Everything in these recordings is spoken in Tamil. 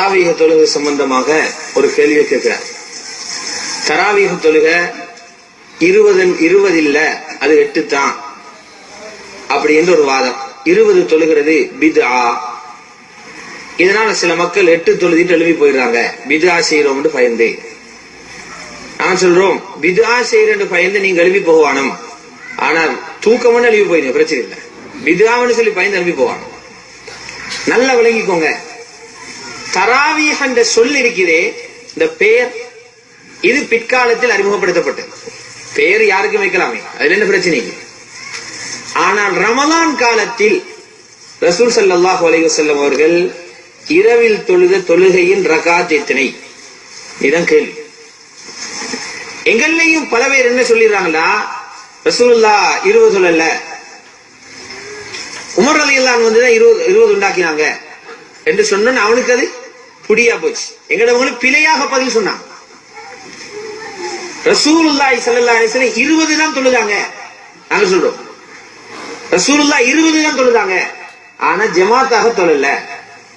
தராவீக தொழுகை சம்பந்தமாக ஒரு கேள்வியை கேட்கிறார். தராவீக தொழுகை 20 இல்ல, அது 8 தான் அப்படி என்று ஒரு வாதம். 20 தொழுகிறது பித்ஆ. இதனால சில மக்கள் 8 தொழுதிட்டு எழுப்பி போயிடுறாங்க, பித்ஆ செய்யறோம் என்று பயந்து. நான் சொல்றோம், பித்ஆ செய்யற பயந்து நீங்க எழுப்பி போவானும், ஆனால் தூக்கம்னு எழுப்பி போயிருங்க, பிரச்சனை இல்லை. பித்ஆன்னு சொல்லி பயந்து எழுப்பி போவானும். நல்லா விளங்கிக்கோங்க, தராவீஹ் என்ற சொல் இருக்கிறே, இந்த பெயர் இது பிற்காலத்தில் அறிமுகப்படுத்தப்பட்டது. பெயர் யாருக்கும் வைக்கலாமே, அதுல என்ன பிரச்சனை. ஆனால் ரமலான் காலத்தில் ரசூல் ஸல்லல்லாஹு அலைஹி வஸல்லம் அவர்கள் இரவில் தொழுத தொழுகையின் ரகாத் எத்தனை, இதான் கேள்வி. எங்கள்லையும் பல பேர் என்ன சொல்லிடுறாங்களா, ரசூலுல்லாஹ் 20 சொல்லல, உமர் ரலியல்லாஹு அன்ஹு வந்துதான் 20 உண்டாக்கினாங்க என்று சொன்ன அவனுக்கு அது புடியா போச்சு. எங்கடவங்களும் பிழையாக பதில் சொன்னாங்க. ரசூலுல்லாஹி ஸல்லல்லாஹு அலைஹி வஸல்லம் 20 தான் தொழுதாங்க. நாங்க சொல்றோம் ரசூலுல்லாஹ் 20 தான் தொழுதாங்க, ஆனா ஜமாத்தாக தொழல.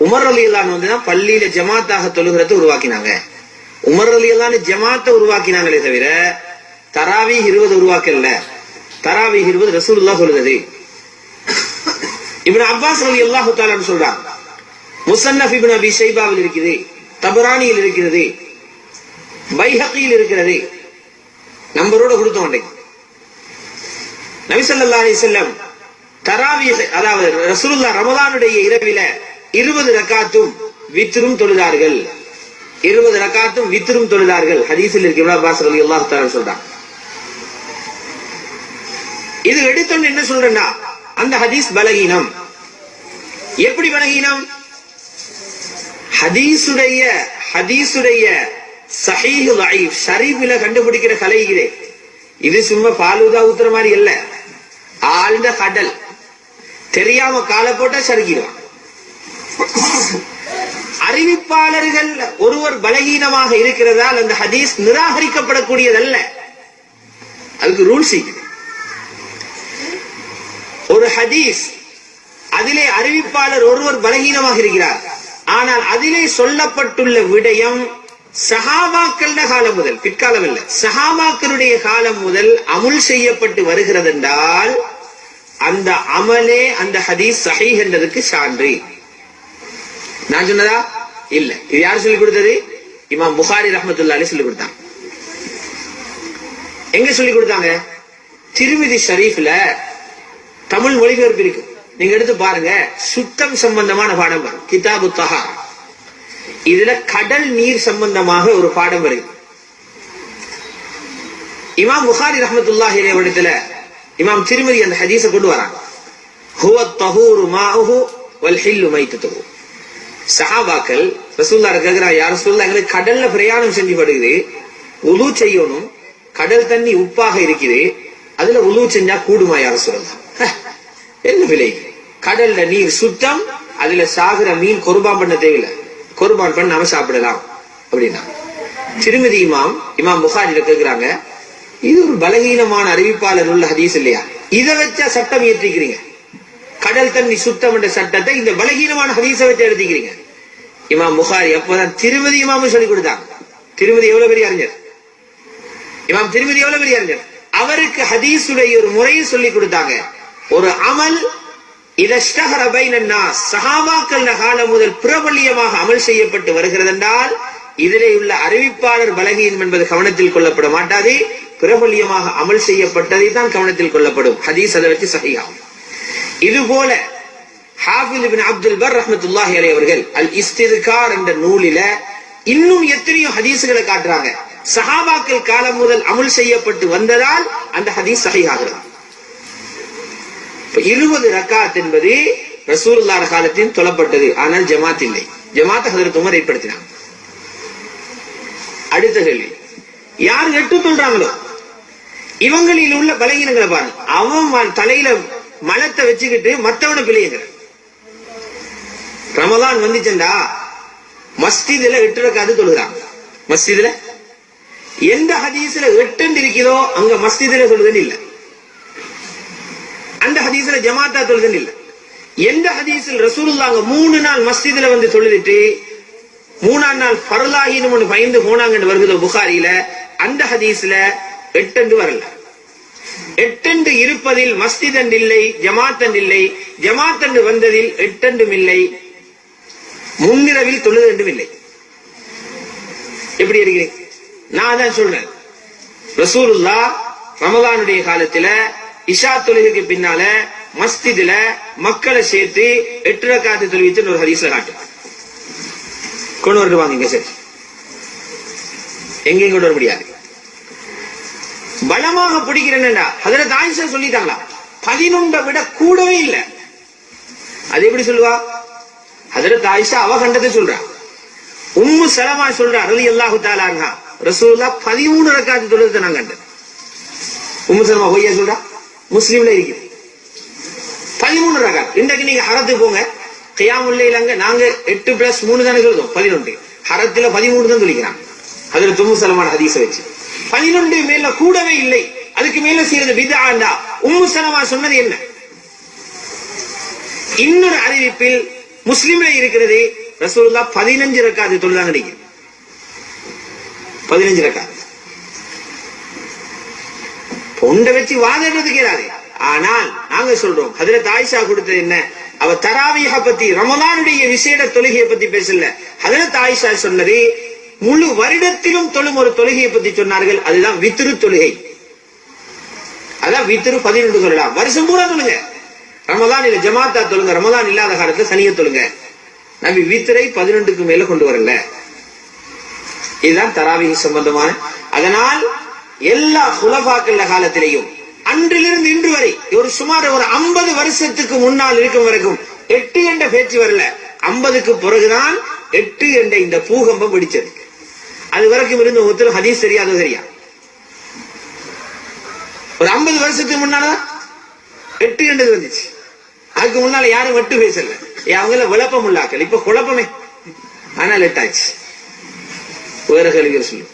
உமர் ரலியல்லாஹு அன்ஹு வந்துதான் பள்ளியில ஜமாத்தாக தொழுகிறத உருவாக்கினாங்க. உமர் ரலியல்லாஹு அன்ஹு ஜமாத்தை உருவாக்கினாங்களே தவிர தராவீஹ் 20 உருவாக்கல. தராவீஹ் 20 ரசூலுல்லாஹ் சொல்லுது. இப்னு அப்பாஸ் ரலியல்லாஹு தஆலா சொல்றாங்க, முஸன்னஃப் இப்னு அபி ஷைபாவில் இருக்குது, தபரானியில் இருக்கிறது, பைஹகியில் இருக்கிறது. நம்பரோட கொடுத்தோம். நபி ஸல்லல்லாஹு அலைஹி வஸல்லம் தராவீஹ், அதாவது ரசூலுல்லாஹ் ரமலானுடைய இரவில 20 ரக்காத்தும் வித்ரும் தொழுதார்கள். 20 ரக்காத்தும் வித்ரும் தொழுதார்கள். ஹதீஸில் இருக்கு. இப்னு அப்பாஸ் ரலியல்லாஹு தஆலா சொல்றாங்க. இது எடுத்தோன்னு என்ன சொல்றேன்னா, அந்த ஹதீஸ் பலகீனம். எப்படி பலகீனம்? ஹதீசுடைய சஹீஹ் லைஃப் ஷரீஃபில கண்டுபிடிக்கிற கலைகிறே, இது சும்மா பாலுதா ஊத்துற மாதிரி இல்ல. ஆழ்ந்த கடல், தெரியாம கால போட்டா சறுக்கிடுவான். அறிவிப்பாளர்கள் ஒருவர் பலகீனமாக இருக்கிறதால் அந்த ஹதீஸ் நிராகரிக்கப்படக்கூடியதல்ல. அதுக்கு ரூல்ஸ். ஒரு ஹதீஸ் அதிலே அறிவிப்பாளர் ஒருவர் பலகீனமாக இருக்கிறார், ஆனால் அதிலே சொல்லப்பட்டுள்ள விடயம் சஹாபாக்கள் காலம் முதல், பிற்காலம் இல்ல, சஹாபாக்களுடைய காலம் முதல் அமுல் செய்யப்பட்டு வருகிறது என்றால் அந்த அமலே அந்த ஹதீஸ் சஹீஹ் என்றதுக்கு சான்று. நான் சொன்னதா இல்ல. இது யார் சொல்லிக் கொடுத்தது? இமாம் புகாரி ரஹ்மத்துல்லாஹி அலைஹி சொல்லிக் கொடுத்தாங்க. எங்க சொல்லிக் கொடுத்தாங்க? திர்மிதி ஷரீஃப்ல தமிழ் மொழிபெயர்ப்பு இருக்கு, நீங்க எடுத்து பாருங்க. சுத்தம் சம்பந்தமான பாடம் வரும், கிதாபு தஹாரா. இதுல கடல் நீர் சம்பந்தமாக ஒரு பாடம் வருது. இமாம் புகாரி ரஹ்மத்துல்லாஹி அலைஹி இடத்துல இமாம் திர்மிதி அந்த ஹதீஸை கொண்டு வராங்க. ஹுவ தஹூரு மாஹு வல் ஹில்லு மைத்ததுஹு. சஹாபாக்கள் ரசூலுல்லாஹ் கேக்குறாங்க, யா ரசூலுல்லாஹ், எங்களுக்கு கடல்ல பிரயாணம் செஞ்சு படுகுது, உலு செய்யணும், கடல் தண்ணி உப்பாக இருக்குது, அதுல உலு செஞ்சா கூடுமா யா ரசூலுல்லாஹ்? என்ன விலை? கடல்ல நீர் சுத்தம், அதுல சாகுற மீன் குர்பான் பண்ண தேவையில்லை, குர்பான் பண்ண நாம சாப்பிடலாம் அப்படின்னா. திருமதி இமாம் புகாரில கேக்குறாங்க, இது ஒரு பலகீனமான அறிவிப்பாளர் உள்ள ஹதீஸ் இல்லையா? இதை வச்சா சட்டம் ஏற்றிக்கிறீங்க, கடல் தண்ணி சுத்தம் என்ற சட்டத்தை இந்த பலகீனமான ஹதீஸை வச்சு எடுத்துக்கிறீங்க. இமாம் புகாரி அப்பதான் திருமதி இமாமும் சொல்லிக் கொடுத்தாங்க. திருமதி எவ்வளவு பெரிய அறிஞர், இமாம் திருமதி எவ்வளவு பெரிய அறிஞர். அவருக்கு ஹதீஸுடைய ஒரு முறையை சொல்லிக் கொடுத்தாங்க. ஒரு அமல் சஹாபாக்கள் காலம் முதல் பிரபல்யமாக அமல் செய்யப்பட்டு வருகிறது என்றால் இதிலே உள்ள அறிவிப்பாளர் பலகீனம் என்பது கவனத்தில் கொள்ளப்பட மாட்டாது, பிரபல்யமாக அமல் செய்யப்பட்டதை தான் கவனத்தில் கொள்ளப்படும். ஹதீஸ் அதை வச்சு சஹீஹாகும். இது போல ஹாஃபிஸ் இப்னு அப்துல் பர் ரஹ்மத்துல்லாஹி அலைஹி அவர்கள் அல் இஸ்தித்கார் என்ற நூலில இன்னும் எத்தனையோ ஹதீஸ்களை காட்டுறாங்க. சஹாபாக்கள் காலம் முதல் அமல் செய்யப்பட்டு வந்ததால் அந்த ஹதீஸ் சஹீஹாகிறது. 20 ரக்காத் என்பது ரசூலுல்லாஹ் காலத்தில் தொழப்பட்டது, ஆனால் ஜமாத் இல்லை. ஜமாத் ஹஜ்ரத் உமர் ஏற்படுத்தினாங்க. அடுத்த கேள்வி, யார் 8 சொல்றாங்களோ இவங்களில் உள்ள பலகீனங்களை பாருங்க. அவன் தலையில மலத்தை வச்சுக்கிட்டு மத்தவனை பிழையுங்க. ரமலான் வந்துச்சண்டா மஸ்ஜிதுல 8 ரக்காத் தொழுகிறாங்க. மஸ்ஜிதுல எந்த ஹதீஸ்ல 8 இருக்கிறதோ அங்க மஸ்ஜிதுல சொல்லுதுன்னு இல்ல, அந்த ஹதீஸ்ல ஜமாத்தா தொழுதுன்னு இல்ல. எந்த ஹதீஸில் ரசூலுல்லாஹ் 3 நாள் மஸ்ஜிதுல வந்து தொழுதுட்டு 3ஆம் நாள் ஃபர்லாஹின்னு ஒண்ணு பயந்து போனாங்கன்னு வருகிறது புகாரியில. அந்த ஹதீஸ்ல 8 வரல. 8 இருப்பதில் மஸ்ஜித் இல்லை, ஜமாத் இல்லை. ஜமாத் வந்ததில் 8 இல்லை, முன்னிரவில் தொழுது இல்லை. எப்படி இருக்கிறீங்க? நான் தான் சொல்றேன், ரசூலுல்லாஹ் ரமலானுடைய காலத்துல இஷா தொழுகைக்கு பின்னால மஸ்ஜிதுல மக்களை சேர்த்து 8 ரக்காத்து தொழுவிச்சு ஒரு ஹதீஸ்ல காட்டு கொண்டு வரட்டு வாங்க. சரி, எங்கேயும் கொண்டு வர முடியாது. பலமாக பிடிக்கிறேன்டா ஹஜ்ரத் ஆயிஷா சொல்லிட்டாங்களா, 11 விட கூடவே இல்லை. அது எப்படி சொல்லுவா? ஹஜ்ரத் ஆயிஷா அவ கண்டதை சொல்றா. உம்மு சலமா சொல்றா ரலியல்லாஹு தஆலா அன்ஹா, ரசூலுல்லாஹ் 13 ரக்காத்து தொழுது நான் கண்டேன். உம்மு சலமா பொய்யா சொல்றா? முஸ்லிம்ல இருக்கு 13 ரக்காத். இன்றைக்கு நீங்க ஹரத்துக்கு போங்க, கியாமுல் லைல் அங்க நாங்க 8 + 3 தானே சொல்றோம் 11. ஹரத்துல 13 தான் சொல்லிக்கிறாங்க. ஹஜ்ரத் உம்மு சலமான ஹதீஸை வச்சு 11 மேல கூடவே இல்லை. அதுக்கு மேல செய்யறது பித்ஆண்டா உம்மு சலமா சொன்னது என்ன? இன்னொரு அறிவிப்பில் முஸ்லிம்ல இருக்கிறது, ரசூலுல்லாஹ் 15 ரக்காத்து தொழுதாங்க. 15 ரக்காத் பொண்ட வச்சு வாதிடுறதுக்கு ஏறாது. ஆனால் நாங்க சொல்றோம், ஹஜ்ரத் ஆயிஷா கொடுத்தது என்ன? அவ தராவீஹ பத்தி, ரமலானுடைய விசேட தொழுகையை பத்தி பேசல. ஹஜ்ரத் ஆயிஷா சொன்னது முழு வருடத்திலும் தொழும் ஒரு தொழுகையை பத்தி சொன்னார்கள். அதுதான் வித்ரு தொழுகை. அதான் வித்ரு 12 சொல்லலாம். வருஷம் பூரா தொழுங்க. ரமலான் இல்ல ஜமாத்தா தொழுங்க, ரமலான் இல்லாத காலத்துல சனிய தொழுங்க. நபி வித்ரை 11க்கு மேல கொண்டு வரல. இதுதான் தராவீஹ் சம்பந்தமான. அதனால் எல்லா குலஃபாக்கள் காலத்திலேயும் அன்றிலிருந்து இன்று வரை சுமார் ஒரு 50 வருஷத்துக்கு முன்னால் இருக்கும் வரைக்கும் 8 என்ற பேச்சு வரல. 50க்கு பிறகுதான் 8 என்ற இந்த பூகம்பம் பிடிச்சது. அது வரைக்கும் இருந்து ஒருத்தர் ஹதீஸ் தெரியாதோ சரியா? ஒரு 50 வருஷத்துக்கு முன்னாலதான் 8 என்றது வந்துச்சு. அதுக்கு முன்னால யாரும் வெட்டு பேசல. அவங்கள விளப்பம் உள்ளாக்கல். இப்ப குழப்பமே. ஆனால் 8 ஆச்சு. வேற கேள்வி சொல்லு.